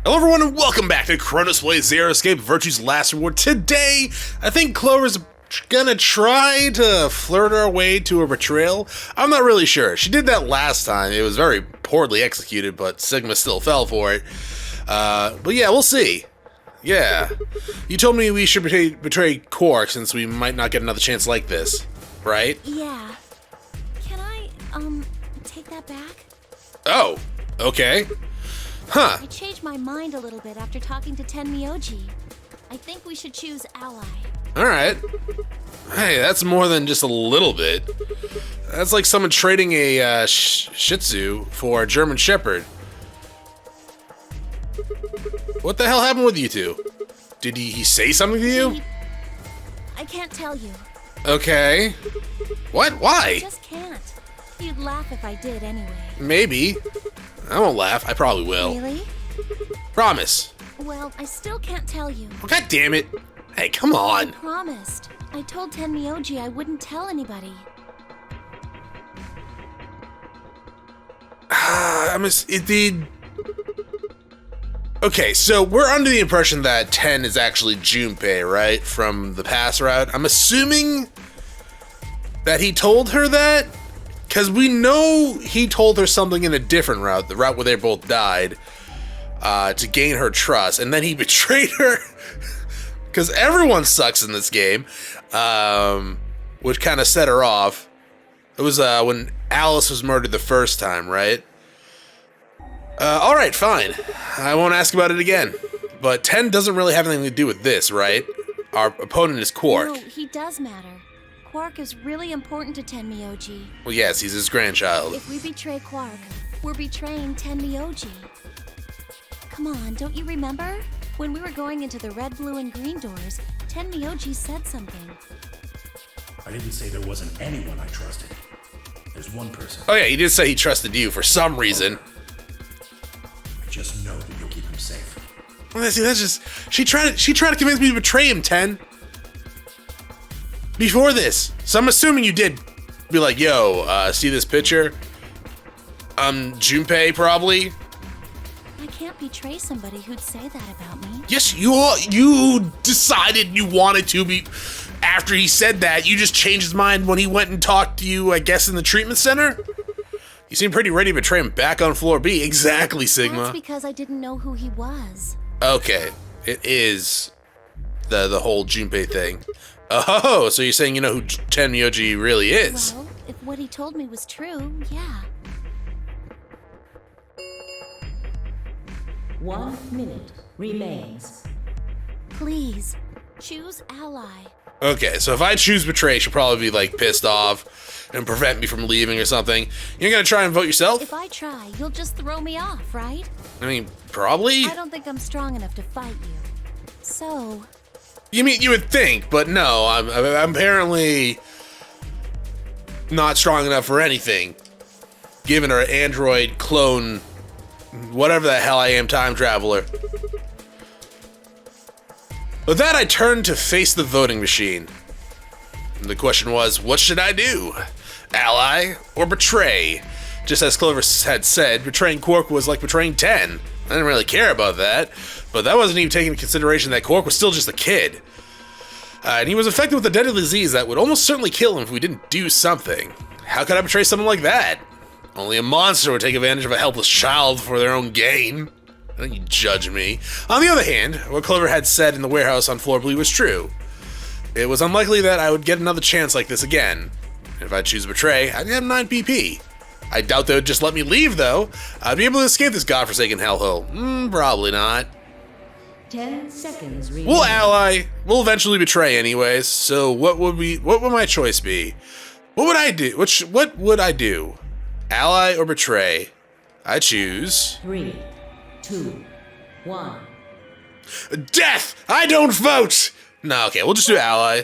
Hello everyone and welcome back to Chronos Plays Zero Escape Virtue's Last Reward. Today, I think Clover's gonna try to flirt our way to a betrayal. I'm not really sure. She did that last time. It was very poorly executed, but Sigma still fell for it. But yeah, we'll see. Yeah. You told me we should betray Quark since we might not get another chance like this, right? Yeah. Can I, take that back? Oh, okay. Huh. I changed my mind a little bit after talking to Tenmyoji. I think we should choose ally. Alright. Hey, that's more than just a little bit. That's like someone trading a Shih Tzu for a German Shepherd. What the hell happened with you two? Did he say something to you? I can't tell you. Okay. What? I Why? just can't. You'd laugh if I did anyway. Maybe. I won't laugh. I probably will. Really? Promise. Well, I still can't tell you. Oh, God damn it. Hey, come I on. promised. I told Tenmyoji I wouldn't tell anybody. It did. Okay, so we're under the impression that 10 is actually Junpei, right? From the past route. I'm assuming that he told her that? Because we know he told her something in a different route, the route where they both died, to gain her trust, and then he betrayed her. Because everyone sucks in this game, which kind of set her off. It was when Alice was murdered the first time, right? Alright, fine. I won't ask about it again. But 10 doesn't really have anything to do with this, right? Our opponent is Quark. No, he does matter. Quark is really important to Tenmyoji. Well, yes, he's his grandchild. If we betray Quark, we're betraying Tenmyoji. Come on, don't you remember? When we were going into the red, blue, and green doors, Tenmyoji said something. I didn't say there wasn't anyone I trusted. There's one person. Oh yeah, he did say he trusted you for some reason. I just know that you'll keep him safe. Well, see, that's just... She tried to convince me to betray him, 10. Before this. So I'm assuming you did be like, yo, see this picture? Junpei, probably? I can't betray somebody who'd say that about me. Yes, you decided you wanted to be... After he said that, you just changed his mind when he went and talked to you, I guess, in the treatment center? You seem pretty ready to betray him back on floor B. Exactly, Sigma. That's because I didn't know who he was. Okay. It is the whole Junpei thing. Oh, so you're saying you know who Tenmyoji really is? Well, if what he told me was true, yeah. 1 minute remains. Please, choose ally. Okay, so if I choose betray, she'll probably be like pissed off and prevent me from leaving or something. You're gonna try and vote yourself? If I try, you'll just throw me off, right? I mean, probably? I don't think I'm strong enough to fight you. So... You mean, you would think, but no, I'm apparently not strong enough for anything. Given her android clone, whatever the hell I am, time traveler. With that, I turned to face the voting machine. And the question was, what should I do? Ally or betray? Just as Clover had said, betraying Quark was like betraying 10. I didn't really care about that, but that wasn't even taking into consideration that Quark was still just a kid. And he was affected with a deadly disease that would almost certainly kill him if we didn't do something. How could I betray someone like that? Only a monster would take advantage of a helpless child for their own gain. Don't you judge me. On the other hand, what Clover had said in the warehouse on floor B was true. It was unlikely that I would get another chance like this again. If I choose betray, I'd have 9 PP. I doubt they would just let me leave, though. I'd be able to escape this godforsaken hellhole. Probably not. 10 seconds remain. We'll ally. We'll eventually betray anyways. So what would my choice be? What would I do? What would I do? Ally or betray? I choose 3, 2, 1. death. I don't vote. No, okay, we'll just do ally.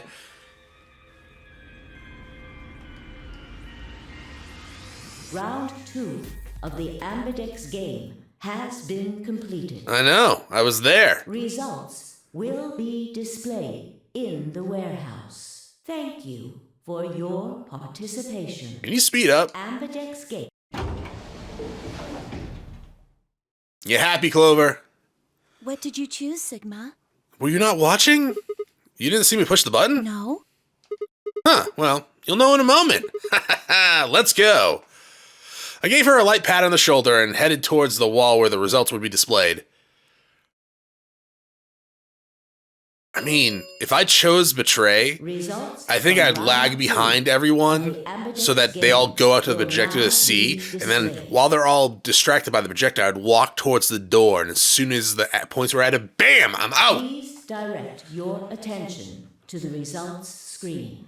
Round 2 of the Ambidex game has been completed. I know. I was there. Results will be displayed in the warehouse. Thank you for your participation. Can you speed up? Ambidex game. You happy, Clover? What did you choose, Sigma? Were you not watching? You didn't see me push the button? No? Huh, well, you'll know in a moment. Let's go. I gave her a light pat on the shoulder and headed towards the wall where the results would be displayed. I mean, if I chose Betray, I think I'd lag behind everyone so that they all go out to the projector to see, and then while they're all distracted by the projector, I'd walk towards the door, and as soon as the points were added, bam, I'm out! Please direct your attention to the results screen.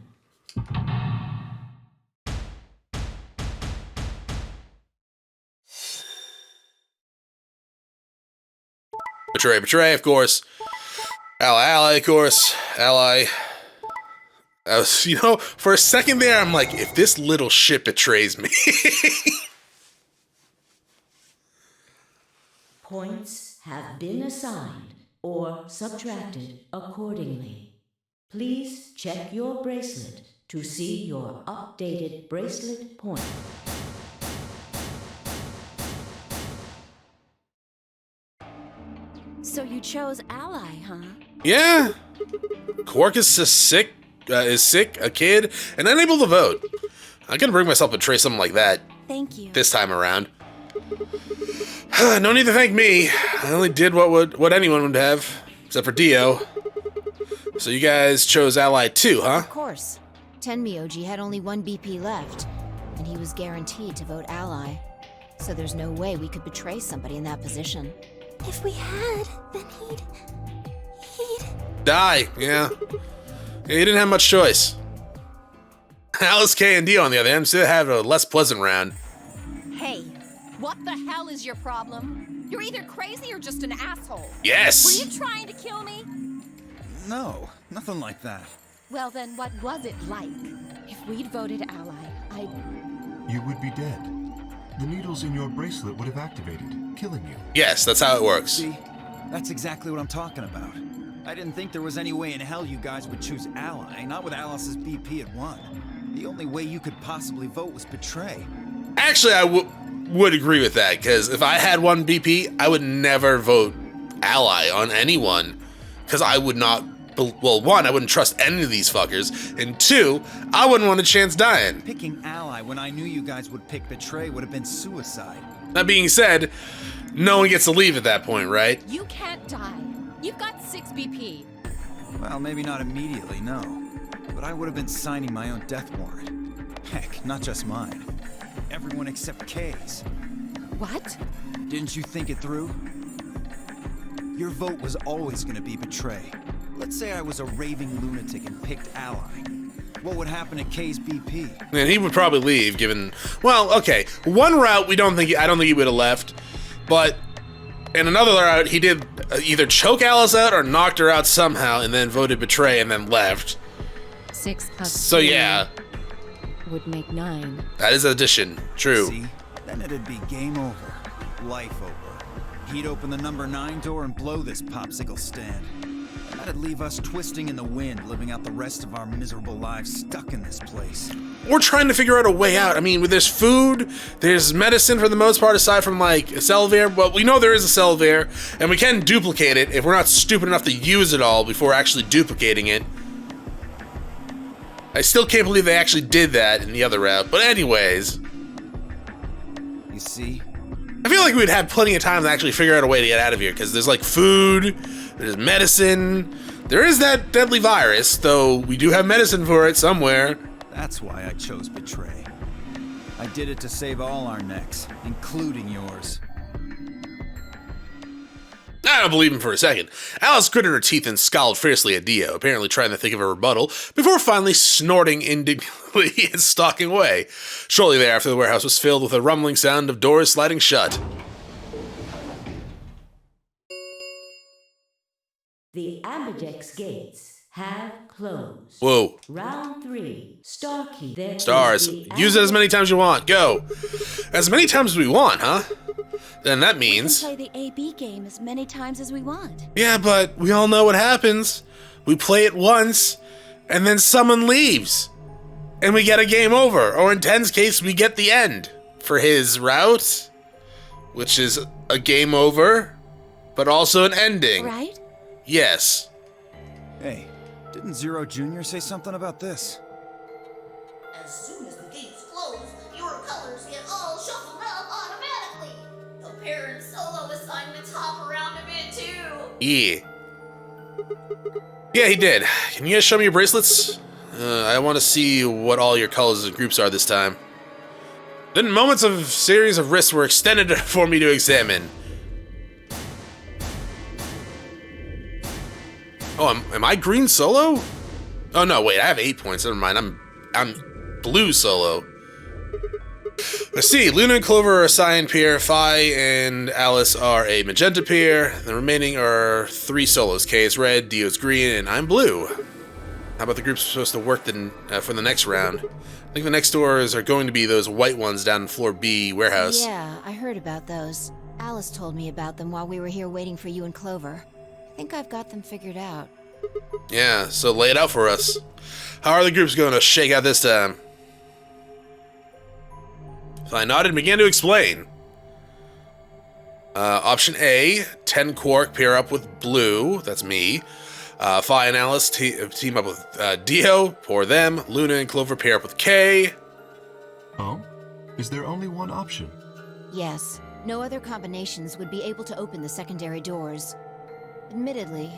Betray, of course. Ally, of course. Ally. I was, for a second there, I'm like, if this little shit betrays me. Points have been assigned or subtracted accordingly. Please check your bracelet to see your updated bracelet point. So you chose Ally, huh? Yeah. Quark is sick, a kid, and unable to vote. I couldn't bring myself to betray something like that. Thank you. This time around. No need to thank me. I only did what anyone would have, except for Dio. So you guys chose Ally too, huh? Of course. Tenmyoji had only one BP left, and he was guaranteed to vote Ally. So there's no way we could betray somebody in that position. If we had, then he'd... Die, yeah. He didn't have much choice. Alice, K, and Dio, on the other hand, still have a less pleasant round. Hey, what the hell is your problem? You're either crazy or just an asshole. Yes! Were you trying to kill me? No, nothing like that. Well then, what was it like? If we'd voted Ally, You would be dead. The needles in your bracelet would have activated, killing you. Yes, that's how it works. See, that's exactly what I'm talking about. I didn't think there was any way in hell you guys would choose Ally, not with Alice's BP at 1. The only way you could possibly vote was Betray. Actually, I would agree with that, because if I had one BP, I would never vote Ally on anyone, because I would not, well, one, I wouldn't trust any of these fuckers, and two, I wouldn't want a chance dying. Picking Ally when I knew you guys would pick Betray would have been suicide. That being said, no one gets to leave at that point, right? you can't die. You've got 6 BP. Well, maybe not immediately, no. But I would have been signing my own death warrant. Heck, not just mine. Everyone except Kay's. What? Didn't you think it through? Your vote was always gonna be Betray. Let's say I was a raving lunatic and picked Ally. What would happen to Kay's BP? And he would probably leave, given, well, okay, one route I don't think he would have left, but in another route, he did either choke Alice out or knocked her out somehow, and then voted Betray and then left. 6 plus So yeah, would make 9. that is addition. True. See? Then it'd be game over. Life over. He'd open the number 9 door and blow this popsicle stand. That'd leave us twisting in the wind, living out the rest of our miserable lives stuck in this place. We're trying to figure out a way out. I mean, there's food, there's medicine for the most part, aside from like a Selvair. Well, we know there is a Selvair, and we can duplicate it if we're not stupid enough to use it all before actually duplicating it. I still can't believe they actually did that in the other route. But anyways, You see? I feel like we'd have plenty of time to actually figure out a way to get out of here, because there's like food, there's medicine, there is that deadly virus, though we do have medicine for it somewhere. That's why I chose Betray. I did it to save all our necks, including yours. I don't believe him for a second. Alice gritted her teeth and scowled fiercely at Dio, apparently trying to think of a rebuttal, before finally snorting indignantly and stalking away. Shortly thereafter, the warehouse was filled with a rumbling sound of doors sliding shut. The Ambidex gates have closed. Whoa. Round 3, Star Key. There is Stars. the Use it as many times as you want. Go. As many times as we want, huh? Then that We means... can play the AB game as many times as we want. Yeah, but we all know what happens. We play it once, and then someone leaves. And we get a game over. Or in Ten's case, we get the end for his route, which is a game over. but also an ending. Right? Yes. Hey, didn't Zero Jr. say something about this? As soon as the gates close, your colors get all shuffled up automatically. The parent solo assignments hop around a bit too. Yeah. Yeah, he did. Can you guys show me your bracelets? I want to see what all your colors and groups are this time. Then moments of series of risks were extended for me to examine. Oh, am I green solo? Oh no, wait, I have 8 points. Never mind. I'm blue solo. Let's see. Luna and Clover are cyan pair. Phi and Alice are a magenta pair. The remaining are 3 solos. K is red, Dio is green, and I'm blue. How about the groups supposed to work for the next round? I think the next doors are going to be those white ones down in floor B warehouse. Yeah, I heard about those. Alice told me about them while we were here waiting for you and Clover. I think I've got them figured out. Yeah, so lay it out for us. How are the groups going to shake out this time? I nodded and began to explain. Option A, 10 Quark pair up with Blue, that's me. Phi and Alice team up with Dio, for them. Luna and Clover pair up with K. Oh? Is there only one option? Yes, no other combinations would be able to open the secondary doors. Admittedly,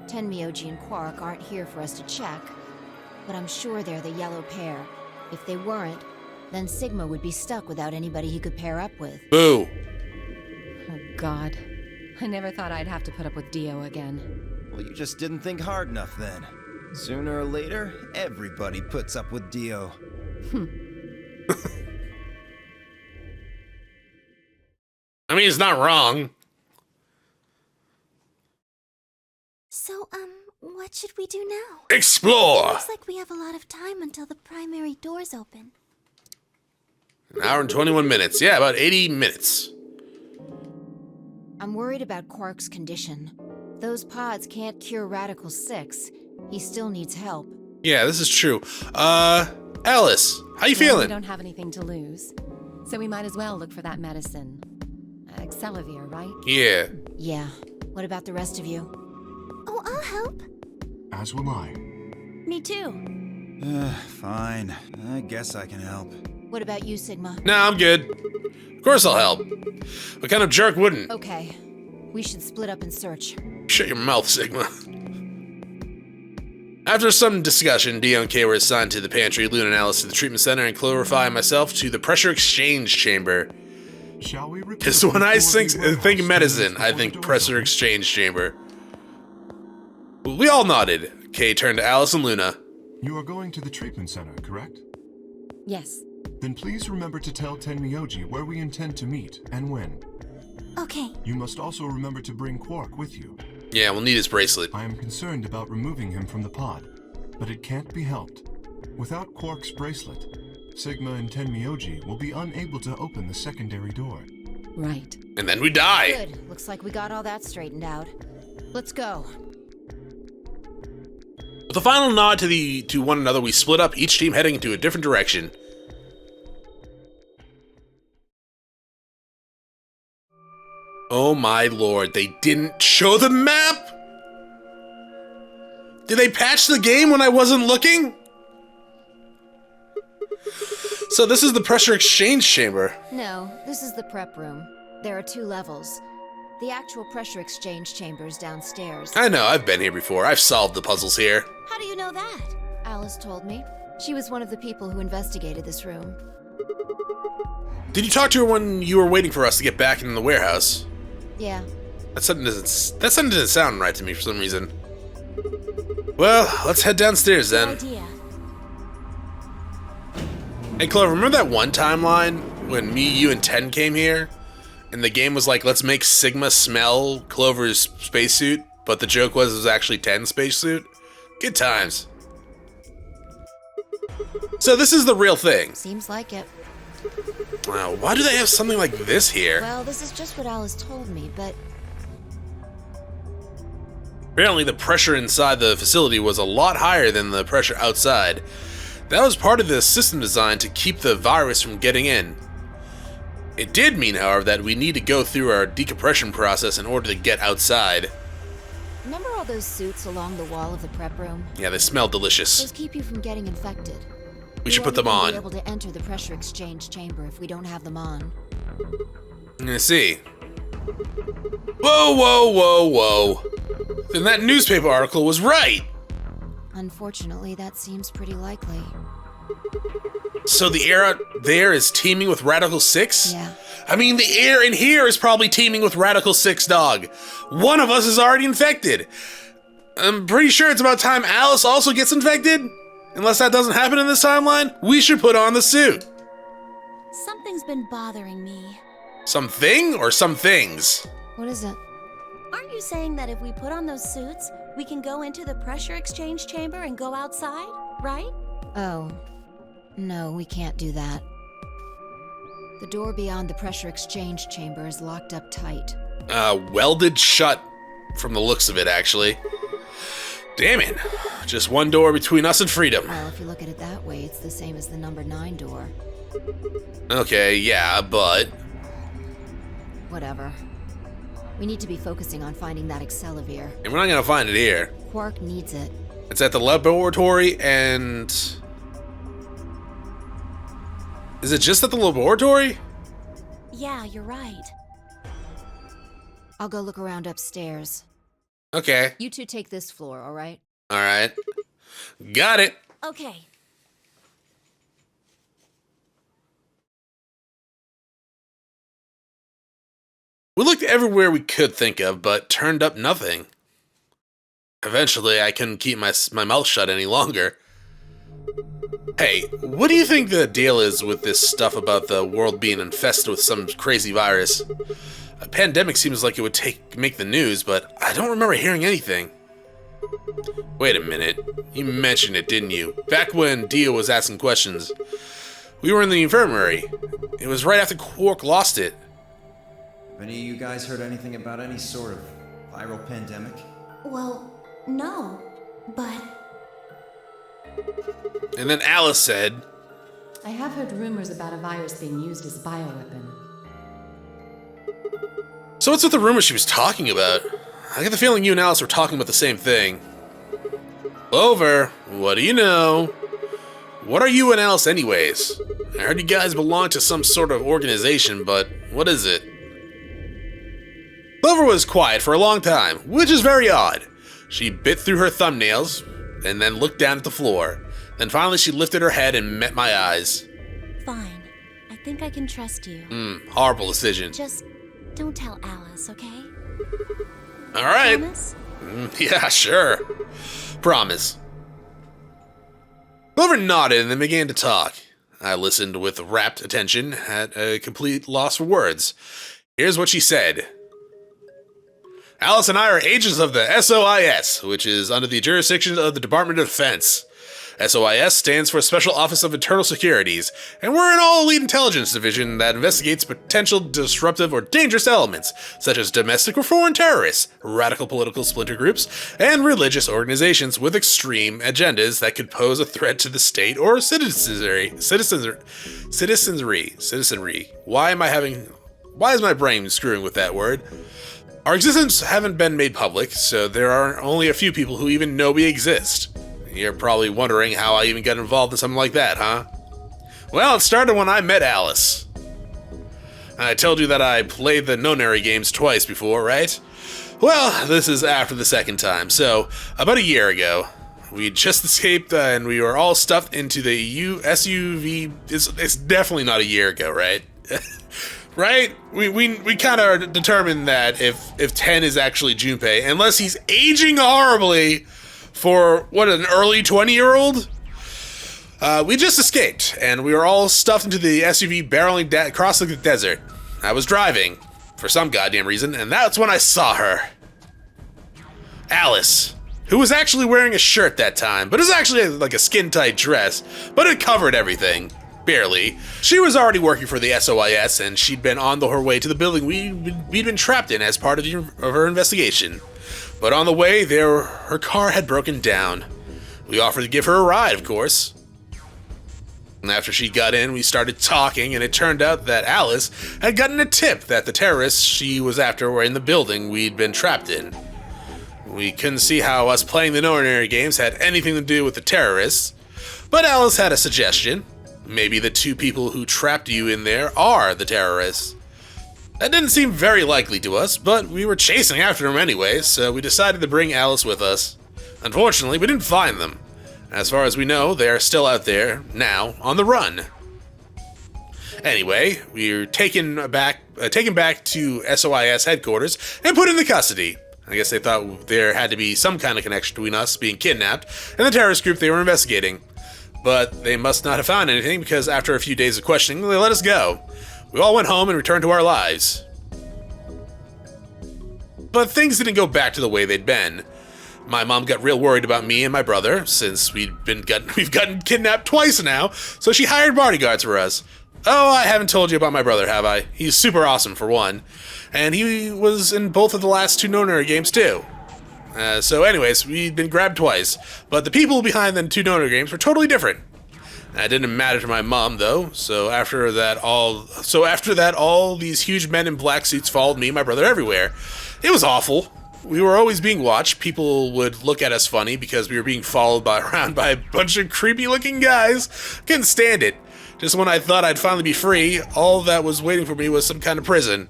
Tenmyoji and Quark aren't here for us to check, but I'm sure they're the yellow pair. If they weren't, then Sigma would be stuck without anybody he could pair up with. Boo. Oh, God. I never thought I'd have to put up with Dio again. Well, you just didn't think hard enough then. Sooner or later, everybody puts up with Dio. I mean, it's not wrong. So, what should we do now? Explore! Looks like we have a lot of time until the primary doors open. An hour and 21 minutes. Yeah, about 80 minutes. I'm worried about Quark's condition. Those pods can't cure Radical 6. He still needs help. Yeah, this is true. Alice, how you We feeling? don't have anything to lose, so we might as well look for that medicine. Excelavir, right? Yeah. Yeah. What about the rest of you? Oh, I'll help. As will I. Me too. Fine. I guess I can help. What about you, Sigma? Nah, I'm good. Of course I'll help. What kind of jerk wouldn't? Okay. We should split up and search. Shut your mouth, Sigma. After some discussion, Dio and K were assigned to the pantry, Luna and Alice to the treatment center, and Clover, Phi and myself to the pressure exchange chamber. Shall we repeat? Because when I think warehouse medicine, I before think the doors pressure open? exchange chamber. We all nodded. K turned to Alice and Luna. You are going to the treatment center, correct? Yes. Then please remember to tell Tenmyoji where we intend to meet and when. Okay. You must also remember to bring Quark with you. Yeah, we'll need his bracelet. I am concerned about removing him from the pod, but it can't be helped. Without Quark's bracelet, Sigma and Tenmyoji will be unable to open the secondary door. Right. And then we die. Good. Looks like we got all that straightened out. Let's go. With a final nod to one another, we split up, each team heading into a different direction. Oh my lord, they didn't show the map? Did they patch the game when I wasn't looking? So this is the pressure exchange chamber. No, this is the prep room. There are 2 levels. The actual pressure exchange chamber is downstairs. I know, I've been here before. I've solved the puzzles here. How do you know that? Alice told me. She was one of the people who investigated this room. Did you talk to her when you were waiting for us to get back in the warehouse? Yeah. That sentence doesn't sound right to me for some reason. Well, let's head downstairs then. Idea. Hey Clover, remember that one timeline when me, you, and Ten came here? And the game was like, let's make Sigma smell Clover's spacesuit, but the joke was it was actually Ten's spacesuit? Good times. So this is the real thing. Seems like it. Wow, why do they have something like this here? Well, this is just what Alice told me, but Apparently the pressure inside the facility was a lot higher than the pressure outside. That was part of the system design to keep the virus from getting in. It did mean, however, that we need to go through our decompression process in order to get outside. Remember all those suits along the wall of the prep room? Yeah, they smell delicious. Those keep you from getting infected. We should put them on. Be able to enter the pressure exchange chamber if we don't have them on. Let's see. Whoa, whoa, whoa, whoa. Then that newspaper article was right. Unfortunately, that seems pretty likely. So the air out there is teeming with Radical 6? Yeah. I mean, the air in here is probably teeming with Radical 6, dog. One of us is already infected. I'm pretty sure it's about time Alice also gets infected. Unless that doesn't happen in this timeline, we should put on the suit. Something's been bothering me. Something or some things? What is it? Aren't you saying that if we put on those suits, we can go into the pressure exchange chamber and go outside, right? Oh. No, we can't do that. The door beyond the pressure exchange chamber is locked up tight. Welded shut from the looks of it, actually. Damn it. Just one door between us and freedom. Well, if you look at it that way, it's the same as the number 9 door. Okay, yeah, but... Whatever. We need to be focusing on finding that Accelavir. And we're not gonna find it here. Quark needs it. It's at the laboratory and... Is it just at the laboratory? Yeah, you're right. I'll go look around upstairs. Okay. You two take this floor, all right? All right. Got it. Okay. We looked everywhere we could think of, but turned up nothing. Eventually, I couldn't keep my mouth shut any longer. Hey, what do you think the deal is with this stuff about the world being infested with some crazy virus? A pandemic seems like it would make the news, but I don't remember hearing anything. Wait a minute. You mentioned it, didn't you? Back when Dio was asking questions. We were in the infirmary. It was right after Quark lost it. Have any of you guys heard anything about any sort of viral pandemic? Well, no, but... And then Alice said, I have heard rumors about a virus being used as a bioweapon. So what's with the rumor she was talking about? I get the feeling you and Alice were talking about the same thing. Clover, what do you know? What are you and Alice anyways? I heard you guys belong to some sort of organization, but what is it? Clover was quiet for a long time, which is very odd. She bit through her thumbnails, and then looked down at the floor. Then finally she lifted her head and met my eyes. Fine. I think I can trust you. Horrible decision. Just don't tell Alice, okay? Alright. Promise? Yeah, sure. Promise. Clover nodded and then began to talk. I listened with rapt attention, at a complete loss for words. Here's what she said. Alice and I are agents of the SOIS, which is under the jurisdiction of the Department of Defense. SOIS stands for Special Office of Internal Securities, and we're an all-elite intelligence division that investigates potential disruptive or dangerous elements, such as domestic or foreign terrorists, radical political splinter groups, and religious organizations with extreme agendas that could pose a threat to the state or citizenry. Why is my brain screwing with that word? Our existence haven't been made public, so there are only a few people who even know we exist. You're probably wondering how I even got involved in something like that, huh? Well, it started when I met Alice. I told you that I played the Nonary games twice before, right? Well, this is after the second time, so about a year ago. We just escaped and we were all stuffed into the SUV. It's definitely not a year ago, right? Right? We kind of determined that if 10 is actually Junpei, unless he's aging horribly for, what, an early 20-year-old? We just escaped, and we were all stuffed into the SUV barreling across the desert. I was driving, for some goddamn reason, and that's when I saw her. Alice, who was actually wearing a shirt that time, but it was actually like a skin-tight dress, but it covered everything. Barely. She was already working for the SOIS, and she'd been on her way to the building we'd been trapped in as part of her investigation. But on the way there, her car had broken down. We offered to give her a ride, of course. And after she got in, we started talking, and it turned out that Alice had gotten a tip that the terrorists she was after were in the building we'd been trapped in. We couldn't see how us playing the Nonary games had anything to do with the terrorists, but Alice had a suggestion. Maybe the two people who trapped you in there are the terrorists. That didn't seem very likely to us, but we were chasing after them anyway, so we decided to bring Alice with us. Unfortunately, we didn't find them. As far as we know, they are still out there, now, on the run. Anyway, we were taken back to SOIS headquarters and put into custody. I guess they thought there had to be some kind of connection between us being kidnapped and the terrorist group they were investigating. But they must not have found anything, because after a few days of questioning, they let us go. We all went home and returned to our lives. But things didn't go back to the way they'd been. My mom got real worried about me and my brother, since we've gotten kidnapped twice now, so she hired bodyguards for us. Oh, I haven't told you about my brother, have I? He's super awesome, for one. And he was in both of the last two Nonary games, too. So anyways, we'd been grabbed twice, but the people behind the two Nonary games were totally different. That didn't matter to my mom, though, so after that, all these huge men in black suits followed me and my brother everywhere. It was awful. We were always being watched. People would look at us funny because we were being followed around by a bunch of creepy-looking guys. Couldn't stand it. Just when I thought I'd finally be free, all that was waiting for me was some kind of prison.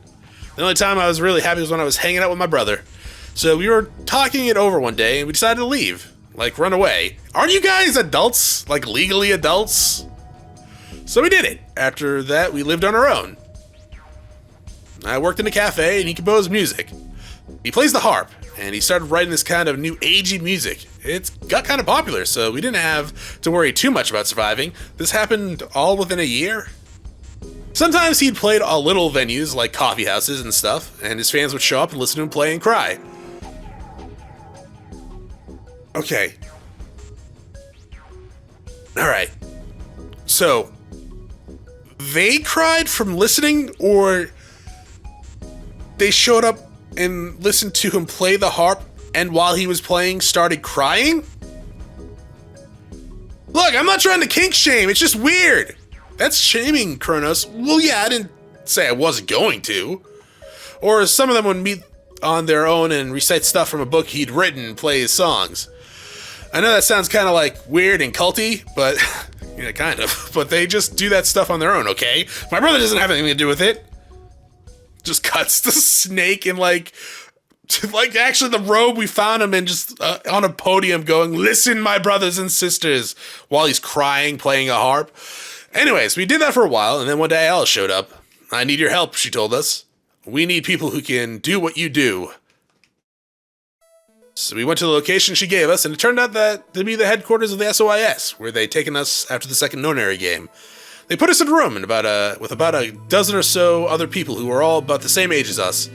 The only time I was really happy was when I was hanging out with my brother. So we were talking it over one day, and we decided to leave. Like, run away. Aren't you guys adults? Like, legally adults? So we did it. After that, we lived on our own. I worked in a cafe, and he composed music. He plays the harp, and he started writing this kind of new agey music. It's got kind of popular, so we didn't have to worry too much about surviving. This happened all within a year. Sometimes he'd played at little venues like coffee houses and stuff, and his fans would show up and listen to him play and cry. Okay. Alright. So, they cried from listening, or they showed up and listened to him play the harp, and while he was playing, started crying? Look, I'm not trying to kink shame, it's just weird. That's shaming, Chronos. Well, yeah, I didn't say I wasn't going to. Or some of them would meet on their own and recite stuff from a book he'd written and play his songs. I know that sounds kind of like weird and culty, but, yeah, kind of. But they just do that stuff on their own, okay? My brother doesn't have anything to do with it. Just cuts the snake and actually the robe we found him in, just on a podium going, "Listen, my brothers and sisters," while he's crying, playing a harp. Anyways, we did that for a while, and then one day Alice showed up. "I need your help," she told us. "We need people who can do what you do." So we went to the location she gave us, and it turned out that to be the headquarters of the SOIS, where they'd taken us after the second Nonary game. They put us in a room with about a dozen or so other people who were all about the same age as us.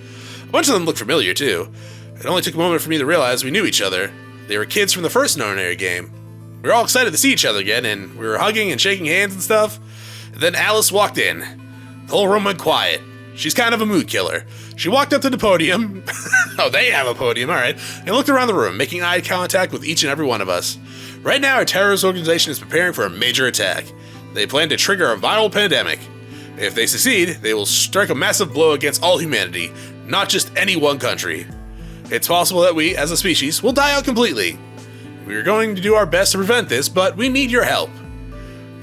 A bunch of them looked familiar, too. It only took a moment for me to realize we knew each other. They were kids from the first Nonary game. We were all excited to see each other again, and we were hugging and shaking hands and stuff. And then Alice walked in. The whole room went quiet. She's kind of a mood killer. She walked up to the podium. Oh, they have a podium, alright. And looked around the room, making eye contact with each and every one of us. Right now, our terrorist organization is preparing for a major attack. They plan to trigger a viral pandemic. If they succeed, they will strike a massive blow against all humanity, not just any one country. It's possible that we, as a species, will die out completely. We are going to do our best to prevent this, but we need your help.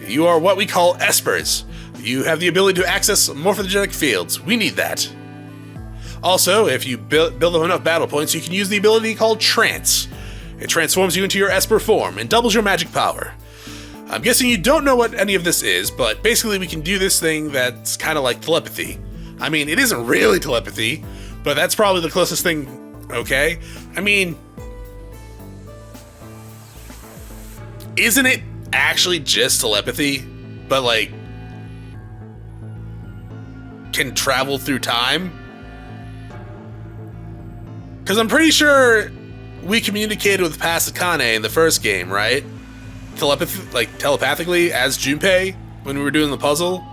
You are what we call espers. You have the ability to access morphogenetic fields. We need that. Also, if you build up enough battle points, you can use the ability called Trance. It transforms you into your esper form and doubles your magic power. I'm guessing you don't know what any of this is, but basically we can do this thing that's kind of like telepathy. I mean, it isn't really telepathy, but that's probably the closest thing, okay? I mean, isn't it actually just telepathy, but like, can travel through time? Because I'm pretty sure we communicated with Pasakane in the first game, right? Telepathically as Junpei when we were doing the puzzle.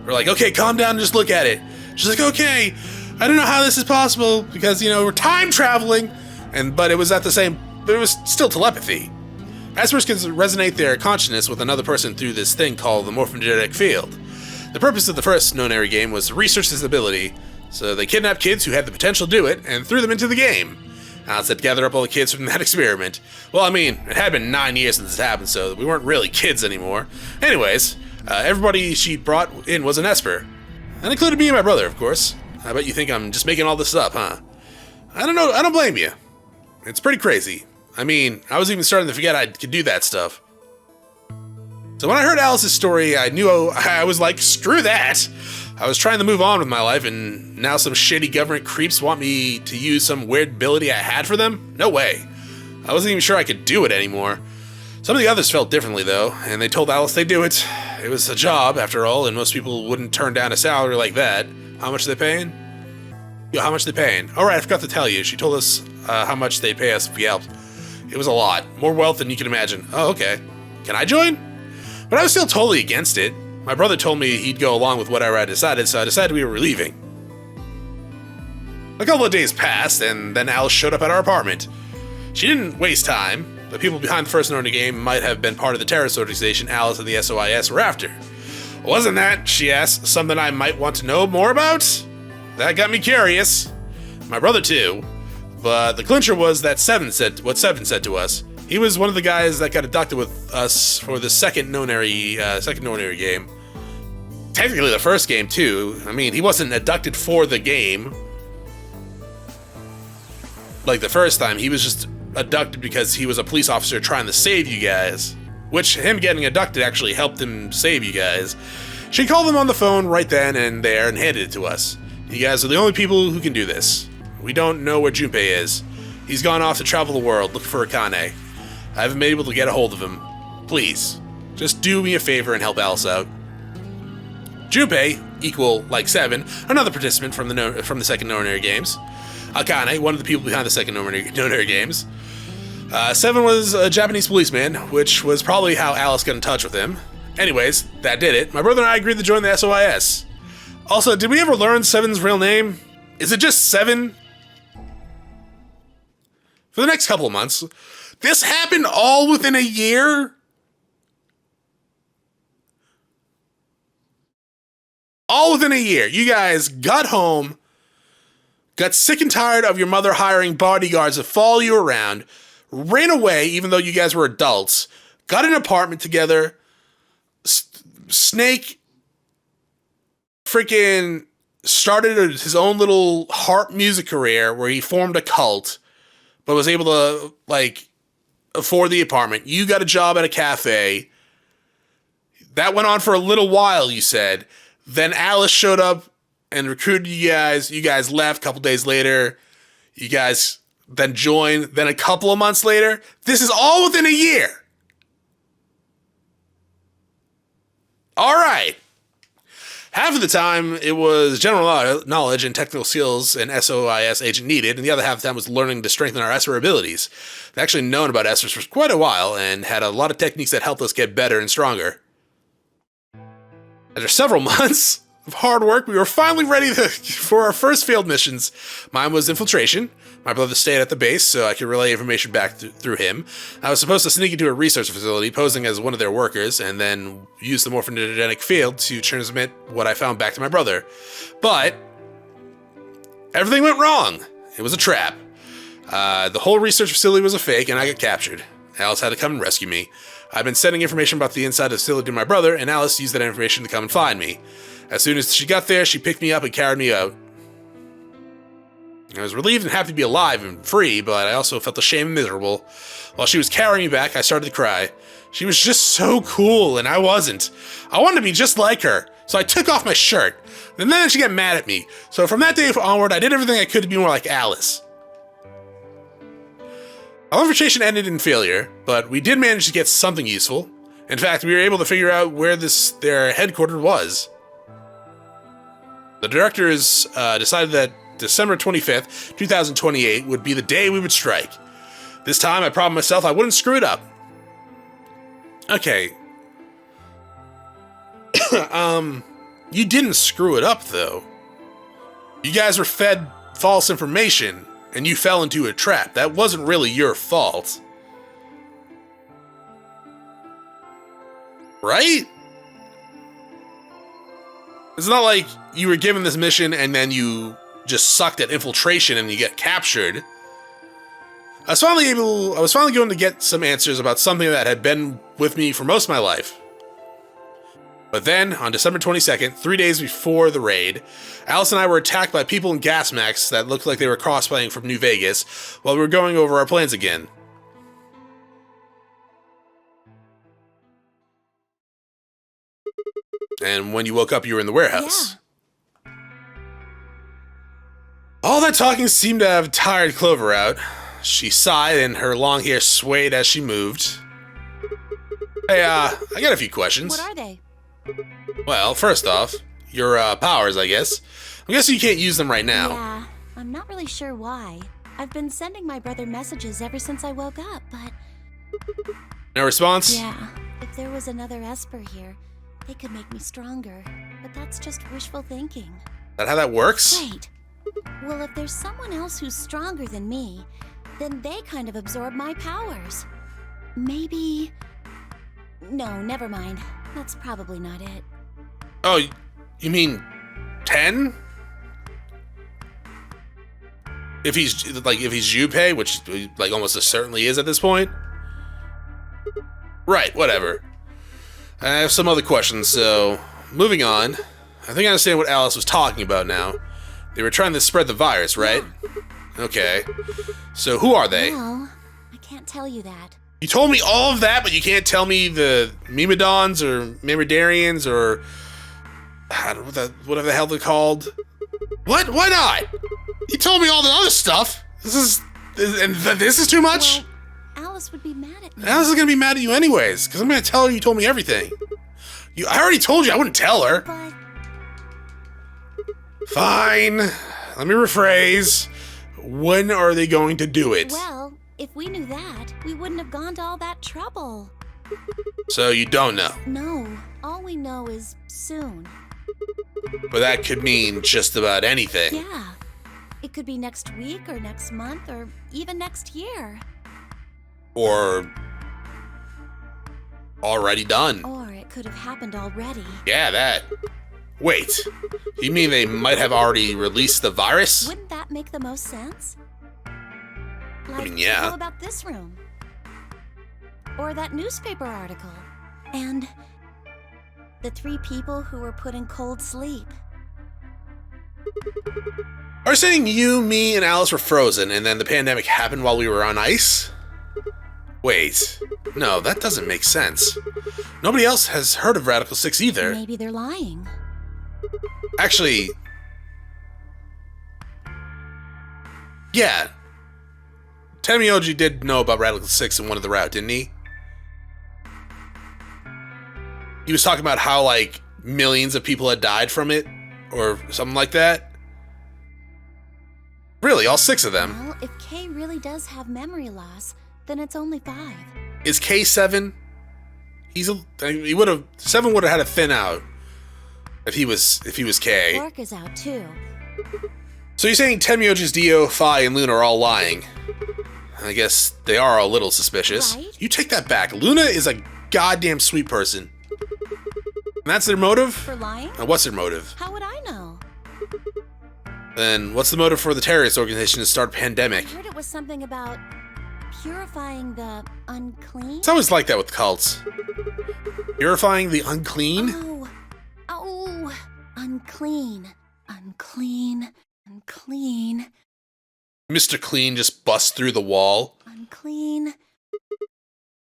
We're like, okay, calm down and just look at it. She's like, okay, I don't know how this is possible because, we're time traveling. But it was still telepathy. espers can resonate their consciousness with another person through this thing called the morphogenetic field. The purpose of the first Nonary game was to research this ability, so they kidnapped kids who had the potential to do it and threw them into the game. Alice had gathered up all the kids from that experiment. Well, I mean, it had been 9 years since it happened, so we weren't really kids anymore. Anyways, everybody she brought in was an esper. That included me and my brother, of course. I bet you think I'm just making all this up, huh? I don't know, I don't blame you. It's pretty crazy. I mean, I was even starting to forget I could do that stuff. So when I heard Alice's story, I knew I was like, screw that! I was trying to move on with my life, and now some shady government creeps want me to use some weird ability I had for them? No way. I wasn't even sure I could do it anymore. Some of the others felt differently, though, and they told Alice they'd do it. It was a job, after all, and most people wouldn't turn down a salary like that. How much are they paying? Yo, how much are they paying? Alright, I forgot to tell you. She told us how much they'd pay us if we helped. It was a lot. More wealth than you can imagine. Oh, okay. Can I join? But I was still totally against it. My brother told me he'd go along with whatever I decided, so I decided we were leaving. A couple of days passed, and then Alice showed up at our apartment. She didn't waste time. The people behind the first Nonary game might have been part of the terrorist organization Alice and the SOIS were after. Wasn't that, she asked, something I might want to know more about? That got me curious. My brother too. But the clincher was that Seven said to us. He was one of the guys that got abducted with us for the second Nonary game. Technically the first game too. I mean, he wasn't abducted for the game. Like the first time, he was just abducted because he was a police officer trying to save you guys. Which, him getting abducted actually helped him save you guys. She called them on the phone right then and there and handed it to us. You guys are the only people who can do this. We don't know where Junpei is. He's gone off to travel the world looking for Akane. I haven't been able to get a hold of him. Please, just do me a favor and help Alice out. Junpei, equal like Seven, another participant from the second Nonary games. Akane, one of the people behind the second Nonary games. Seven was a Japanese policeman, which was probably how Alice got in touch with him. Anyways, that did it. My brother and I agreed to join the SOIS. Also, did we ever learn Seven's real name? Is it just Seven? For the next couple of months, this happened all within a year? All within a year. You guys got home, got sick and tired of your mother hiring bodyguards to follow you around, ran away even though you guys were adults, got an apartment together, Snake freaking started his own little harp music career where he formed a cult, but was able to, like, afford the apartment. You got a job at a cafe. That went on for a little while, you said. Then Alice showed up and recruited you guys. You guys left a couple days later. You guys then joined. Then a couple of months later. This is all within a year. All right. Half of the time, it was general knowledge and technical skills an SOIS agent needed, and the other half of the time was learning to strengthen our Esper abilities. I'd actually known about Espers for quite a while, and had a lot of techniques that helped us get better and stronger. After several months of hard work, we were finally ready for our first field missions. Mine was infiltration. My brother stayed at the base so I could relay information back through him. I was supposed to sneak into a research facility, posing as one of their workers, and then use the morphogenetic field to transmit what I found back to my brother. But everything went wrong. It was a trap. The whole research facility was a fake, and I got captured. Alice had to come and rescue me. I'd been sending information about the inside of the facility to my brother, and Alice used that information to come and find me. As soon as she got there, she picked me up and carried me out. I was relieved and happy to be alive and free, but I also felt ashamed and miserable. While she was carrying me back, I started to cry. She was just so cool, and I wasn't. I wanted to be just like her, so I took off my shirt. And then she got mad at me. So from that day onward, I did everything I could to be more like Alice. Our infiltration ended in failure, but we did manage to get something useful. In fact, we were able to figure out where their headquarters was. The directors decided that December 25th, 2028 would be the day we would strike. This time, I promised myself I wouldn't screw it up. Okay. You didn't screw it up, though. You guys were fed false information, and you fell into a trap. That wasn't really your fault. Right? It's not like you were given this mission and then you just sucked at infiltration and you get captured. I was finally going to get some answers about something that had been with me for most of my life. But then, on December 22nd, 3 days before the raid, Alice and I were attacked by people in gas masks that looked like they were cosplaying from New Vegas while we were going over our plans again. And when you woke up, you were in the warehouse. Yeah. All that talking seemed to have tired Clover out. She sighed and her long hair swayed as she moved. Hey, I got a few questions. What are they? Well, first off, your powers, I guess. I'm guessing you can't use them right now. Yeah, I'm not really sure why. I've been sending my brother messages ever since I woke up, but... No response? Yeah, if there was another Esper here, they could make me stronger. But that's just wishful thinking. Is that how that works? Wait. Well, if there's someone else who's stronger than me, then they kind of absorb my powers. Maybe... No, never mind. That's probably not it. Oh, you mean 10? If he's Junpei, which like almost certainly is at this point. Right, whatever. I have some other questions, so moving on. I think I understand what Alice was talking about now. They were trying to spread the virus, right? Yeah. Okay. So who are they? Well, I can't tell you that. You told me all of that, but you can't tell me the Myrmidons or Myrmidarians or I don't know whatever the hell they're called. What? Why not? You told me all the other stuff. This is too much? Well, Alice would be mad at me. Alice is gonna be mad at you anyways, because I'm gonna tell her you told me everything. I already told you I wouldn't tell her. But... Fine. Let me rephrase. When are they going to do it? Well, if we knew that, we wouldn't have gone to all that trouble. So you don't know? No, all we know is soon. But that could mean just about anything. Yeah. It could be next week or next month or even next year. Or already done. Or it could have happened already. Yeah, that. Wait, you mean they might have already released the virus? Wouldn't that make the most sense? Like, I mean, yeah. How about this room? Or that newspaper article? And the 3 people who were put in cold sleep. Are you saying you, me, and Alice were frozen and then the pandemic happened while we were on ice? Wait, no, that doesn't make sense. Nobody else has heard of Radical 6 either. Maybe they're lying. Actually, yeah. Tenmyoji did know about Radical 6 in one of the route, didn't he? He was talking about how, like, millions of people had died from it, or something like that. Really, all 6 of them. Well, if Kay really does have memory loss, then it's only 5. Is K 7? He would have 7 would have had to thin out if he was K. Quark is out too. So you're saying Tenmyoji's Dio, Phi, and Luna are all lying? I guess they are a little suspicious. Right? You take that back. Luna is a goddamn sweet person. And that's their motive? For lying? And what's their motive? How would I know? Then what's the motive for the terrorist organization to start a pandemic? I heard it was something about purifying the unclean. It's always like that with cults. Purifying the unclean? Oh, unclean, unclean, unclean. Mr. Clean just busts through the wall. Unclean.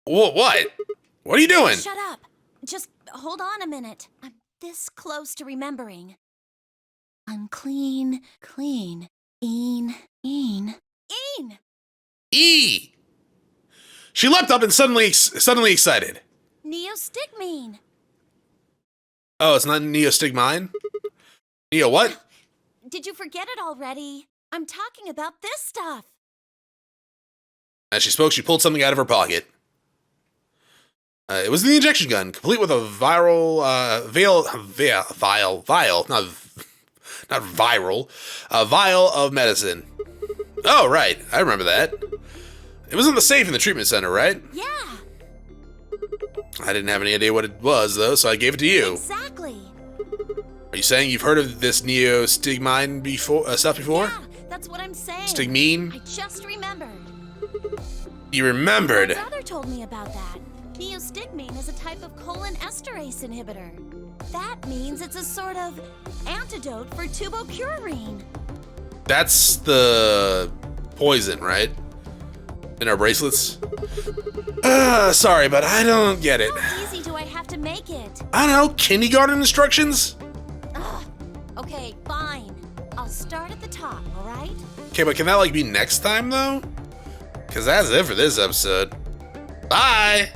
What? What are you doing? Shut up. Just hold on a minute. I'm this close to remembering. Unclean, clean, een. E! She leapt up and suddenly excited. Neostigmine. Oh, it's not Neostigmine? Neo what? Did you forget it already? I'm talking about this stuff. As she spoke, she pulled something out of her pocket. It was the injection gun, complete with a vial, a vial of medicine. Oh, right, I remember that. It was in the safe in the treatment center, right? Yeah. I didn't have any idea what it was, though, so I gave it to you. Exactly. Are you saying you've heard of this neo-stigmine stuff before? Yeah, that's what I'm saying. Stigmine? I just remembered. You remembered? My brother told me about that. Neostigmine is a type of colon esterase inhibitor. That means it's a sort of antidote for tubocurarine. That's the poison, right? In our bracelets? Sorry, but I don't get it. How easy do I have to make it? I don't know, kindergarten instructions? Ugh. Okay, fine. I'll start at the top, alright? Okay, but can that, like, be next time, though? Because that's it for this episode. Bye!